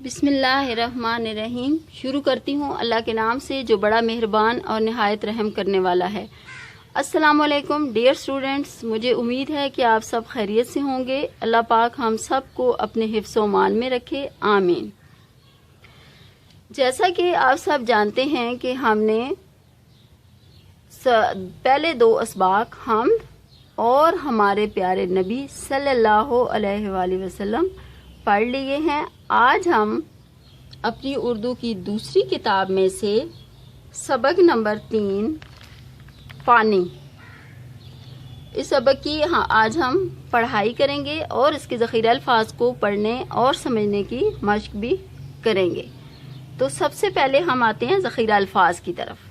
بسم اللہ الرحمن الرحیم۔ شروع کرتی ہوں اللہ کے نام سے جو بڑا مہربان اور نہایت رحم کرنے والا ہے۔ السلام علیکم ڈیئر اسٹوڈینٹس، مجھے امید ہے کہ آپ سب خیریت سے ہوں گے۔ اللہ پاک ہم سب کو اپنے حفظ و امان میں رکھے، آمین۔ جیسا کہ آپ سب جانتے ہیں کہ ہم نے پہلے دو اسباق حمد اور ہمارے پیارے نبی صلی اللہ علیہ وآلہ وسلم پڑھ لیے ہیں۔ آج ہم اپنی اردو کی دوسری کتاب میں سے سبق نمبر 3 پانی، اس سبق کی آج ہم پڑھائی کریں گے اور اس کے ذخیرہ الفاظ کو پڑھنے اور سمجھنے کی مشق بھی کریں گے۔ تو سب سے پہلے ہم آتے ہیں ذخیرہ الفاظ کی طرف۔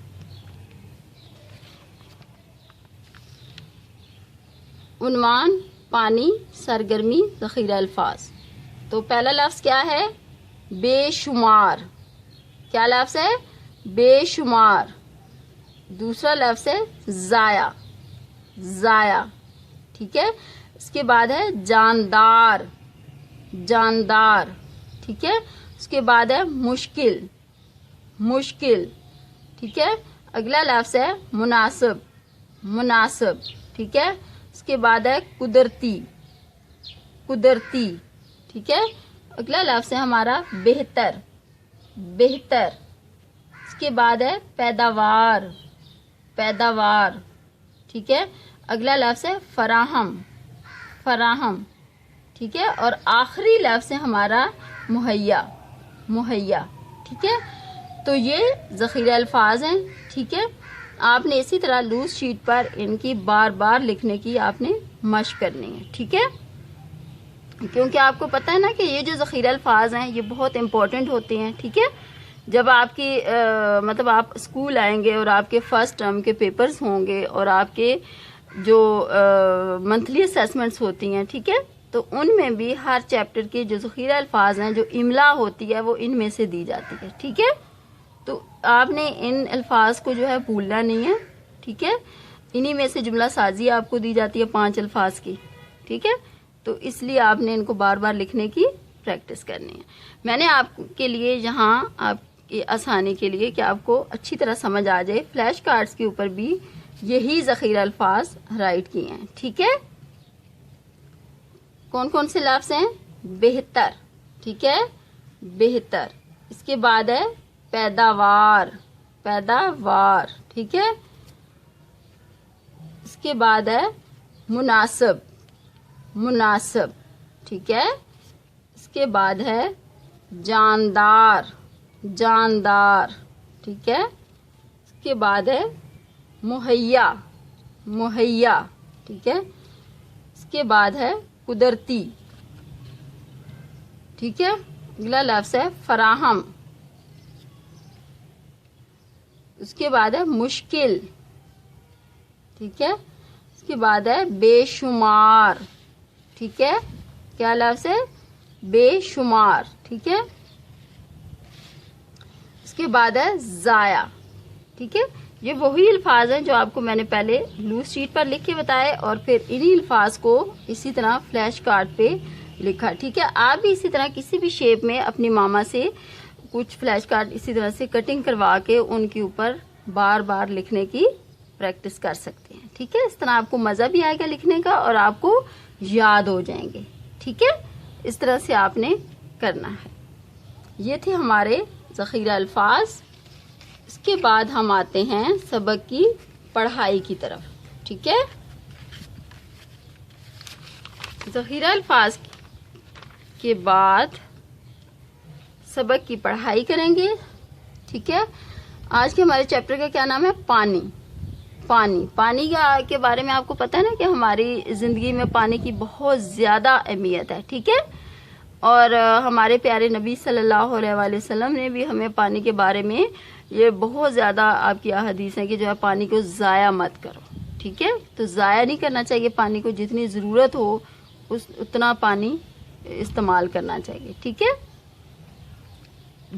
عنوان پانی، سرگرمی، ذخیرہ الفاظ۔ تو پہلا لفظ کیا ہے؟ بے شمار۔ کیا لفظ ہے؟ بے شمار۔ دوسرا لفظ ہے ضائع، ضائع، ٹھیک ہے۔ اس کے بعد ہے جاندار، جاندار، ٹھیک ہے۔ اس کے بعد ہے مشکل، مشکل، ٹھیک ہے۔ اگلا لفظ ہے مناسب، مناسب، ٹھیک ہے۔ اس کے بعد ہے قدرتی، قدرتی، ٹھیک ہے۔ اگلا لفظ ہے ہمارا بہتر، بہتر۔ اس کے بعد ہے پیداوار، پیداوار، ٹھیک ہے۔ اگلا لفظ ہے فراہم، فراہم، ٹھیک ہے۔ اور آخری لفظ ہے ہمارا مہیا، مہیا، ٹھیک ہے۔ تو یہ ذخیرہ الفاظ ہیں، ٹھیک ہے۔ آپ نے اسی طرح لوز شیٹ پر ان کی بار بار لکھنے کی آپ نے مشق کرنی ہے، ٹھیک ہے۔ کیونکہ آپ کو پتہ ہے نا کہ یہ جو ذخیرہ الفاظ ہیں یہ بہت امپورٹنٹ ہوتے ہیں، ٹھیک ہے۔ جب آپ کی مطلب آپ اسکول آئیں گے اور آپ کے فرسٹ ٹرم کے پیپرز ہوں گے اور آپ کے جو منتھلی اسیسمنٹس ہوتی ہیں، ٹھیک ہے، تو ان میں بھی ہر چیپٹر کے جو ذخیرہ الفاظ ہیں، جو املا ہوتی ہے وہ ان میں سے دی جاتی ہے، ٹھیک ہے۔ تو آپ نے ان الفاظ کو جو ہے بھولنا نہیں ہے، ٹھیک ہے۔ انہی میں سے جملہ سازی آپ کو دی جاتی ہے 5 الفاظ کی، ٹھیک ہے۔ تو اس لیے آپ نے ان کو بار بار لکھنے کی پریکٹس کرنی ہے۔ میں نے آپ کے لیے یہاں آپ کی آسانی کے لیے کہ آپ کو اچھی طرح سمجھ آ جائے، فلیش کارڈز کے اوپر بھی یہی ذخیرہ الفاظ رائٹ کیے ہیں، ٹھیک ہے۔ کون کون سے لفظ ہیں؟ بہتر، ٹھیک ہے، بہتر۔ اس کے بعد ہے پیداوار، پیداوار، ٹھیک ہے۔ اس کے بعد ہے مناسب، مناسب، ٹھیک ہے۔ اس کے بعد ہے جاندار، جاندار، ٹھیک ہے۔ اس کے بعد ہے مہیا، مہیا، ٹھیک ہے۔ اس کے بعد ہے قدرتی، ٹھیک ہے۔ اگلا لفظ ہے فراہم۔ اس کے بعد ہے مشکل، ٹھیک ہے۔ اس کے بعد ہے بے شمار، ٹھیک ہے۔ کیا لفظ ہے؟ بے شمار، ٹھیک ہے۔ اس کے بعد ہے ضائع، ٹھیک ہے۔ یہ وہی الفاظ ہیں جو آپ کو میں نے پہلے لوز شیٹ پر لکھ کے بتائے اور پھر انہی الفاظ کو اسی طرح فلیش کارڈ پہ لکھا، ٹھیک ہے۔ آپ بھی اسی طرح کسی بھی شیپ میں اپنی ماما سے کچھ فلیش کارڈ اسی طرح سے کٹنگ کروا کے ان کے اوپر بار بار لکھنے کی پریکٹس کر سکتے ہیں، ٹھیک ہے۔ اس طرح آپ کو مزہ بھی آئے گا لکھنے کا اور آپ کو یاد ہو جائیں گے، ٹھیک ہے۔ اس طرح سے آپ نے کرنا ہے۔ یہ تھے ہمارے ذخیرہ الفاظ۔ اس کے بعد ہم آتے ہیں سبق کی پڑھائی کی طرف، ٹھیک ہے۔ ذخیرہ الفاظ کے بعد سبق کی پڑھائی کریں گے، ٹھیک ہے۔ آج کے ہمارے چیپٹر کا کیا نام ہے؟ پانی، پانی۔ پانی کے بارے میں آپ کو پتہ ہے نا کہ ہماری زندگی میں پانی کی بہت زیادہ اہمیت ہے، ٹھیک ہے۔ اور ہمارے پیارے نبی صلی اللہ علیہ وآلہ وسلم نے بھی ہمیں پانی کے بارے میں یہ بہت زیادہ آپ کی احادیث ہیں کہ جو ہے پانی کو ضائع مت کرو، ٹھیک ہے۔ تو ضائع نہیں کرنا چاہیے پانی کو، جتنی ضرورت ہو اتنا پانی استعمال کرنا چاہیے، ٹھیک ہے۔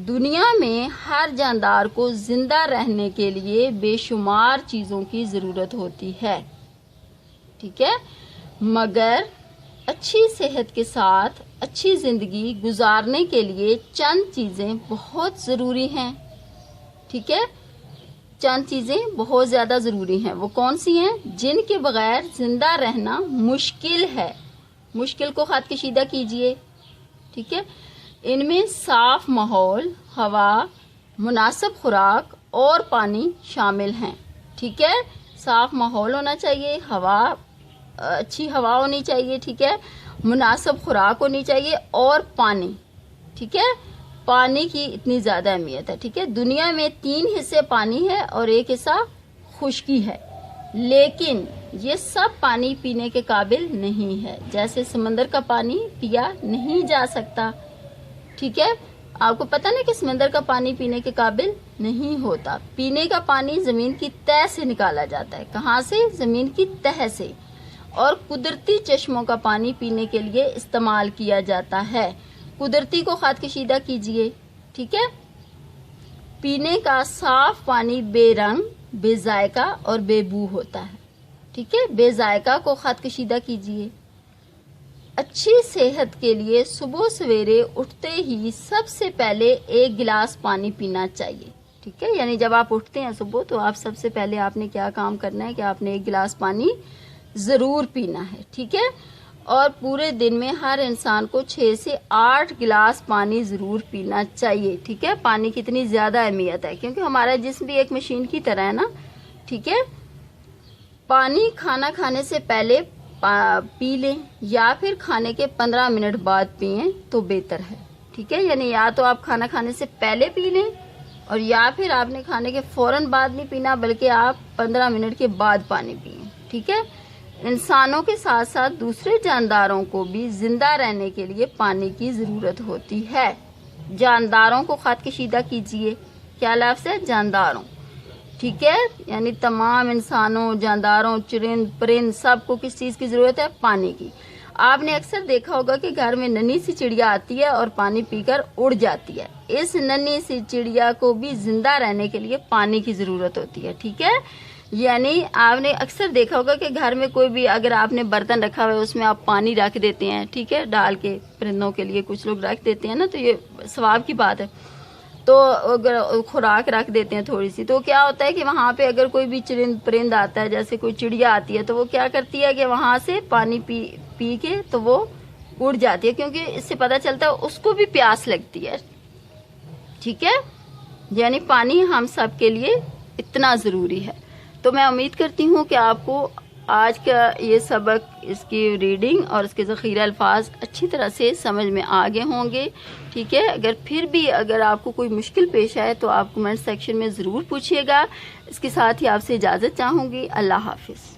دنیا میں ہر جاندار کو زندہ رہنے کے لیے بے شمار چیزوں کی ضرورت ہوتی ہے، ٹھیک ہے، مگر اچھی صحت کے ساتھ اچھی زندگی گزارنے کے لیے چند چیزیں بہت ضروری ہیں. ٹھیک ہے، چند چیزیں بہت زیادہ ضروری ہیں. وہ کون سی ہیں؟ جن کے بغیر زندہ رہنا مشکل ہے. مشکل کو خط کشیدہ کیجئے. ٹھیک ہے، ان میں صاف ماحول، ہوا، مناسب خوراک اور پانی شامل ہیں. ٹھیک ہے، صاف ماحول ہونا چاہیے، اچھی ہوا ہونی چاہیے. ٹھیک ہے، مناسب خوراک ہونی چاہیے اور پانی. ٹھیک ہے، پانی کی اتنی زیادہ اہمیت ہے. ٹھیک ہے، دنیا میں 3 حصے پانی ہے اور 1 حصہ خشکی ہے، لیکن یہ سب پانی پینے کے قابل نہیں ہے. جیسے سمندر کا پانی پیا نہیں جا سکتا. ٹھیک ہے، آپ کو پتہ نہیں کہ سمندر کا پانی پینے کے قابل نہیں ہوتا. پینے کا پانی زمین کی تہہ سے نکالا جاتا ہے. کہاں سے؟ زمین کی تہہ سے. اور قدرتی چشموں کا پانی پینے کے لیے استعمال کیا جاتا ہے. قدرتی کو خط کشیدہ کیجئے. ٹھیک ہے، پینے کا صاف پانی بے رنگ، بے ذائقہ اور بے بو ہوتا ہے. ٹھیک ہے، بے ذائقہ کو خط کشیدہ کیجئے. اچھی صحت کے لیے صبح سویرے اٹھتے ہی سب سے پہلے 1 گلاس پانی پینا چاہیے. ٹھیک ہے، یعنی جب آپ اٹھتے ہیں صبح تو آپ سب سے پہلے آپ نے کیا کام کرنا ہے کہ آپ نے 1 گلاس پانی ضرور پینا ہے. ٹھیک ہے، اور پورے دن میں ہر انسان کو 6 سے 8 گلاس پانی ضرور پینا چاہیے. ٹھیک ہے، پانی کی اتنی زیادہ اہمیت ہے کیونکہ ہمارا جسم بھی ایک مشین کی طرح ہے نا. ٹھیک ہے، پانی کھانا کھانے سے پہلے پی لیں یا پھر کھانے کے 15 منٹ بعد پئیں تو بہتر ہے. ٹھیک ہے، یعنی یا تو آپ کھانا کھانے سے پہلے پی لیں اور یا پھر آپ نے کھانے کے فوراً بعد نہیں پینا بلکہ آپ 15 منٹ کے بعد پانی پئیں. ٹھیک ہے، انسانوں کے ساتھ ساتھ دوسرے جانداروں کو بھی زندہ رہنے کے لیے پانی کی ضرورت ہوتی ہے. جانداروں کو خط کشیدہ کیجئے. کیا لفظ ہے؟ جانداروں. ٹھیک ہے، یعنی تمام انسانوں، جانداروں، چرند پرند سب کو کس چیز کی ضرورت ہے؟ پانی کی. آپ نے اکثر دیکھا ہوگا کہ گھر میں ننھی سی چڑیا آتی ہے اور پانی پی کر اڑ جاتی ہے. اس ننھی سی چڑیا کو بھی زندہ رہنے کے لیے پانی کی ضرورت ہوتی ہے. ٹھیک ہے، یعنی آپ نے اکثر دیکھا ہوگا کہ گھر میں کوئی بھی اگر آپ نے برتن رکھا ہوا ہے اس میں آپ پانی رکھ دیتے ہیں. ٹھیک ہے، ڈال کے پرندوں کے لیے کچھ لوگ رکھ دیتے ہیں نا، تو یہ ثواب کی بات ہے. تو اگر خوراک رکھ دیتے ہیں تھوڑی سی تو کیا ہوتا ہے کہ وہاں پہ اگر کوئی بھی چرند پرند آتا ہے، جیسے کوئی چڑیا آتی ہے تو وہ کیا کرتی ہے کہ وہاں سے پانی پی کے تو وہ اڑ جاتی ہے کیونکہ اس سے پتہ چلتا ہے اس کو بھی پیاس لگتی ہے. ٹھیک ہے، یعنی پانی ہم سب کے لیے اتنا ضروری ہے. تو میں امید کرتی ہوں کہ آپ کو آج کا یہ سبق، اس کی ریڈنگ اور اس کے ذخیرہ الفاظ اچھی طرح سے سمجھ میں آگے ہوں گے. ٹھیک ہے، اگر آپ کو کوئی مشکل پیش آئے تو آپ کمنٹ سیکشن میں ضرور پوچھیے گا. اس کے ساتھ ہی آپ سے اجازت چاہوں گی. اللہ حافظ.